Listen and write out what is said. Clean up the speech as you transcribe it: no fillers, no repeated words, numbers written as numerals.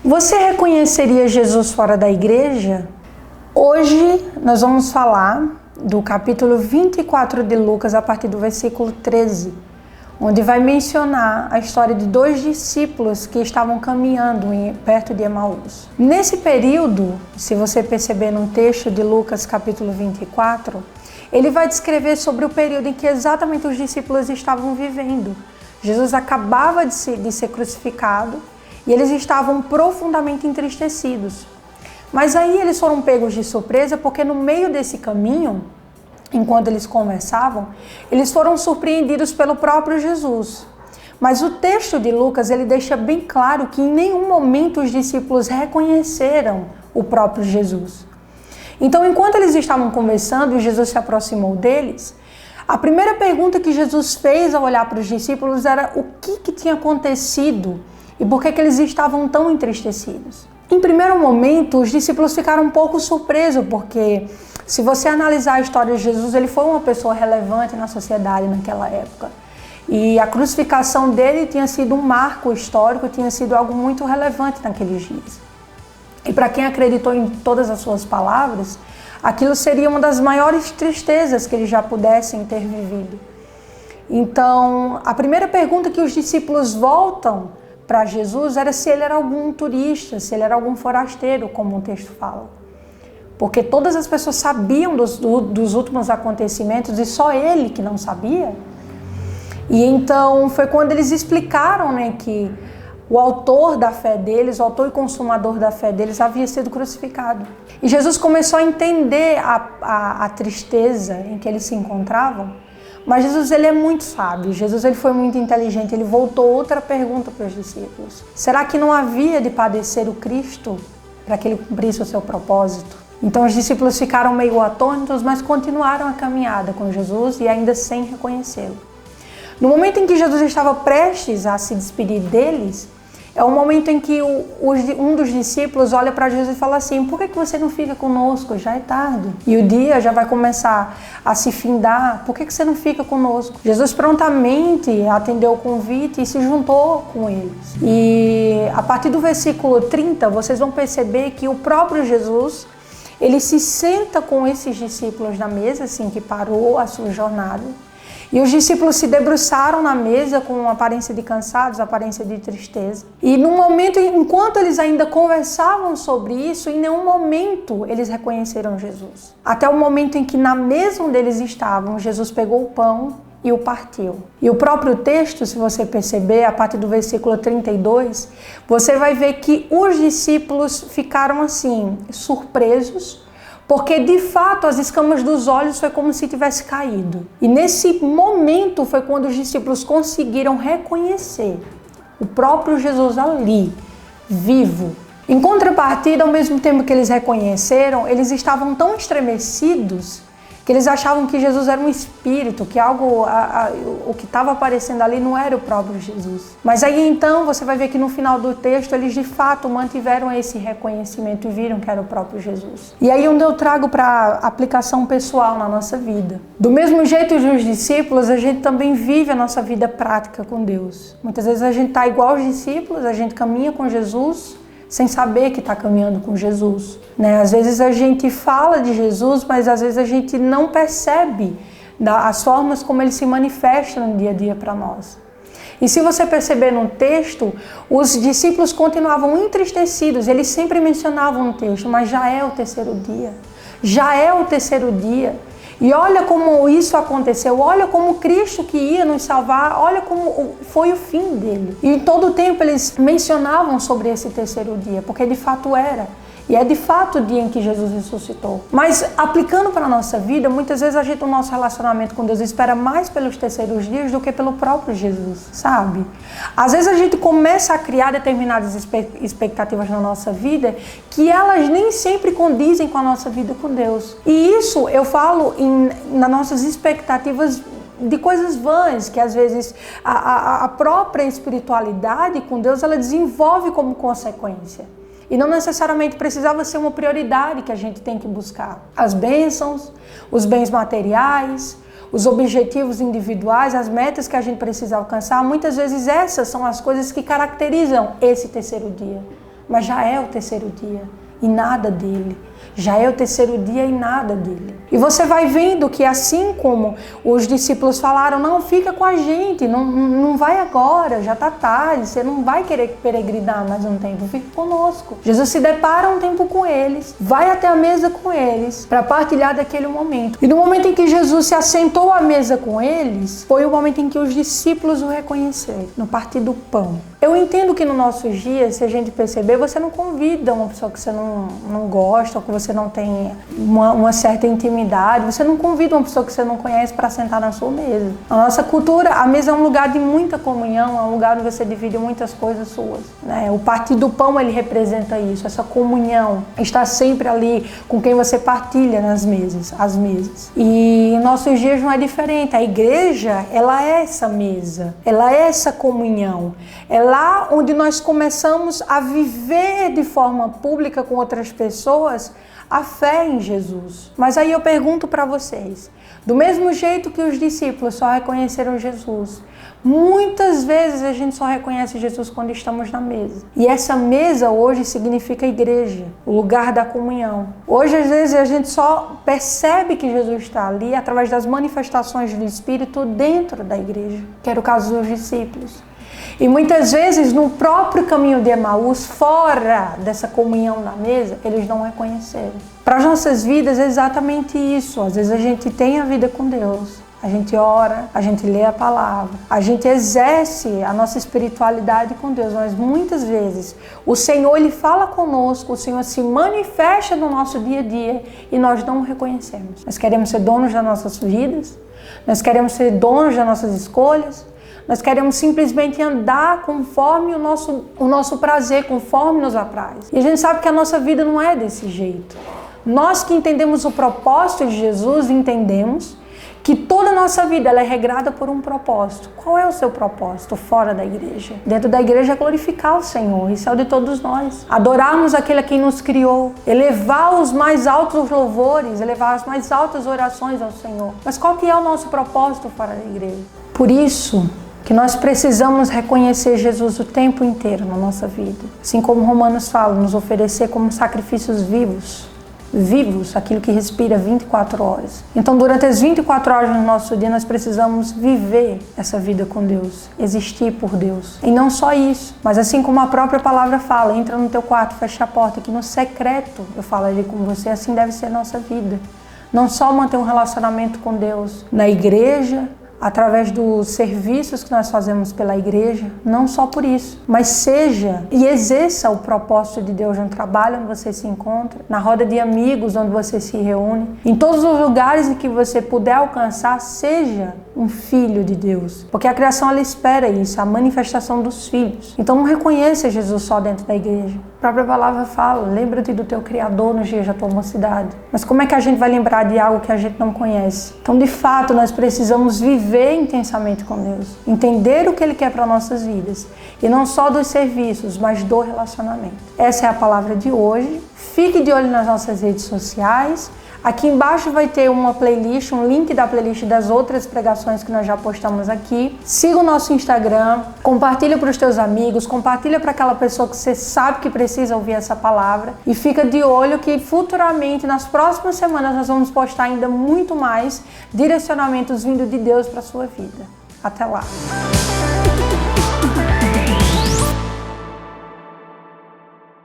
Você reconheceria Jesus fora da igreja? Hoje nós vamos falar do capítulo 24 de Lucas, a partir do versículo 13, onde vai mencionar a história de dois discípulos que estavam caminhando perto de Emaús. Nesse período, se você perceber no texto de Lucas capítulo 24, ele vai descrever sobre o período em que exatamente os discípulos estavam vivendo. Jesus acabava de ser crucificado e eles estavam profundamente entristecidos. Mas aí eles foram pegos de surpresa porque no meio desse caminho, enquanto eles conversavam, eles foram surpreendidos pelo próprio Jesus. Mas o texto de Lucas, ele deixa bem claro que em nenhum momento os discípulos reconheceram o próprio Jesus. Então, enquanto eles estavam conversando e Jesus se aproximou deles, a primeira pergunta que Jesus fez ao olhar para os discípulos era o que tinha acontecido e por que eles estavam tão entristecidos. Em primeiro momento, os discípulos ficaram um pouco surpresos, porque se você analisar a história de Jesus, ele foi uma pessoa relevante na sociedade naquela época. E a crucificação dele tinha sido um marco histórico, tinha sido algo muito relevante naqueles dias. E para quem acreditou em todas as suas palavras, aquilo seria uma das maiores tristezas que eles já pudessem ter vivido. Então, a primeira pergunta que os discípulos voltam para Jesus era se ele era algum turista, se ele era algum forasteiro, como o texto fala. Porque todas as pessoas sabiam dos últimos acontecimentos e só ele que não sabia. E então foi quando eles explicaram, que o autor da fé deles, o autor e consumador da fé deles havia sido crucificado. E Jesus começou a entender a tristeza em que eles se encontravam. Mas Jesus, ele é muito sábio, Jesus, ele foi muito inteligente, ele voltou outra pergunta para os discípulos. Será que não havia de padecer o Cristo para que ele cumprisse o seu propósito? Então os discípulos ficaram meio atônitos, mas continuaram a caminhada com Jesus e ainda sem reconhecê-lo. No momento em que Jesus estava prestes a se despedir deles, é o momento em que um dos discípulos olha para Jesus e fala assim: por que você não fica conosco? Já é tarde. E o dia já vai começar a se findar. Por que você não fica conosco? Jesus prontamente atendeu o convite e se juntou com eles. E a partir do versículo 30, vocês vão perceber que o próprio Jesus, ele se senta com esses discípulos na mesa, assim que parou a sua jornada. E os discípulos se debruçaram na mesa com aparência de cansados, aparência de tristeza. E no momento, enquanto eles ainda conversavam sobre isso, em nenhum momento eles reconheceram Jesus. Até o momento em que na mesa onde eles estavam, Jesus pegou o pão e o partiu. E o próprio texto, se você perceber, a partir do versículo 32, você vai ver que os discípulos ficaram assim, surpresos, porque de fato as escamas dos olhos foi como se tivesse caído. E nesse momento foi quando os discípulos conseguiram reconhecer o próprio Jesus ali, vivo. Em contrapartida, ao mesmo tempo que eles reconheceram, eles estavam tão estremecidos que eles achavam que Jesus era um espírito, que o que estava aparecendo ali não era o próprio Jesus. Mas aí então você vai ver que no final do texto eles de fato mantiveram esse reconhecimento e viram que era o próprio Jesus. E aí onde eu trago para aplicação pessoal na nossa vida. Do mesmo jeito dos discípulos, a gente também vive a nossa vida prática com Deus. Muitas vezes a gente está igual aos discípulos, a gente caminha com Jesus sem saber que está caminhando com Jesus. Às vezes a gente fala de Jesus, mas às vezes a gente não percebe as formas como ele se manifesta no dia a dia para nós. E se você perceber no texto, os discípulos continuavam entristecidos, eles sempre mencionavam no texto, mas já é o terceiro dia. Já é o terceiro dia. E olha como isso aconteceu, olha como Cristo que ia nos salvar, olha como foi o fim dele. E em todo o tempo eles mencionavam sobre esse terceiro dia, porque de fato era. E é de fato o dia em que Jesus ressuscitou. Mas aplicando para a nossa vida, muitas vezes o nosso relacionamento com Deus espera mais pelos terceiros dias do que pelo próprio Jesus, sabe? Às vezes a gente começa a criar determinadas expectativas na nossa vida que elas nem sempre condizem com a nossa vida com Deus. E isso eu falo nas nossas expectativas de coisas vãs, que às vezes a própria espiritualidade com Deus ela desenvolve como consequência. E não necessariamente precisava ser uma prioridade que a gente tem que buscar. As bênçãos, os bens materiais, os objetivos individuais, as metas que a gente precisa alcançar, muitas vezes essas são as coisas que caracterizam esse terceiro dia. mas já é o terceiro dia e nada dele. Já é o terceiro dia e nada dele. E você vai vendo que assim como os discípulos falaram, não, fica com a gente, não vai agora, já está tarde, você não vai querer peregrinar mais um tempo, fica conosco. Jesus se depara um tempo com eles, vai até a mesa com eles para partilhar daquele momento. E no momento em que Jesus se assentou à mesa com eles, foi o momento em que os discípulos o reconheceram, no partir do pão. Eu entendo que nos nossos dias, se a gente perceber, você não convida uma pessoa que você não gosta, ou que você não tem uma certa intimidade, você não convida uma pessoa que você não conhece para sentar na sua mesa. A nossa cultura, a mesa é um lugar de muita comunhão, é um lugar onde você divide muitas coisas suas, né? O partir do pão, ele representa isso, essa comunhão, estar sempre ali com quem você partilha nas mesas, as mesas. E em nossos dias não é diferente, a igreja, ela é essa mesa, ela é essa comunhão, é lá onde nós começamos a viver de forma pública com outras pessoas a fé em Jesus. Mas aí eu pergunto para vocês, do mesmo jeito que os discípulos só reconheceram Jesus, muitas vezes a gente só reconhece Jesus quando estamos na mesa. E essa mesa hoje significa igreja, o lugar da comunhão. Hoje, às vezes, a gente só percebe que Jesus está ali através das manifestações do Espírito dentro da igreja, que era o caso dos discípulos. E muitas vezes, no próprio caminho de Emaús, fora dessa comunhão na mesa, eles não reconheceram. Para as nossas vidas é exatamente isso. Às vezes a gente tem a vida com Deus, a gente ora, a gente lê a palavra, a gente exerce a nossa espiritualidade com Deus, mas muitas vezes o Senhor, Ele fala conosco, o Senhor se manifesta no nosso dia a dia e nós não o reconhecemos. Nós queremos ser donos das nossas vidas, nós queremos ser donos das nossas escolhas, nós queremos simplesmente andar conforme o nosso prazer, conforme nos apraz. E a gente sabe que a nossa vida não é desse jeito. Nós que entendemos o propósito de Jesus, entendemos que toda a nossa vida ela é regrada por um propósito. Qual é o seu propósito fora da igreja? Dentro da igreja é glorificar o Senhor, isso é o de todos nós. Adorarmos aquele a quem nos criou, elevar os mais altos louvores, elevar as mais altas orações ao Senhor. Mas qual que é o nosso propósito fora da igreja? Por isso que nós precisamos reconhecer Jesus o tempo inteiro na nossa vida. Assim como Romanos fala, nos oferecer como sacrifícios vivos, aquilo que respira 24 horas. Então, durante as 24 horas do nosso dia, nós precisamos viver essa vida com Deus, existir por Deus. E não só isso, mas assim como a própria palavra fala, entra no teu quarto, fecha a porta, que no secreto eu falarei com você, assim deve ser a nossa vida. Não só manter um relacionamento com Deus na igreja, através dos serviços que nós fazemos pela igreja, não só por isso, mas seja e exerça o propósito de Deus no trabalho onde você se encontra, na roda de amigos onde você se reúne, em todos os lugares em que você puder alcançar, seja um filho de Deus, porque a criação ela espera isso, a manifestação dos filhos. Então não reconheça Jesus só dentro da igreja. A própria palavra fala, lembra-te do teu Criador nos dias da tua mocidade. Mas como é que a gente vai lembrar de algo que a gente não conhece? Então, de fato, nós precisamos viver intensamente com Deus, entender o que Ele quer para nossas vidas, e não só dos serviços, mas do relacionamento. Essa é a palavra de hoje. Fique de olho nas nossas redes sociais. Aqui embaixo vai ter uma playlist, um link da playlist das outras pregações que nós já postamos aqui. Siga o nosso Instagram, compartilha para os teus amigos, compartilha para aquela pessoa que você sabe que precisa ouvir essa palavra. E fica de olho que futuramente, nas próximas semanas, nós vamos postar ainda muito mais direcionamentos vindo de Deus para a sua vida. Até lá!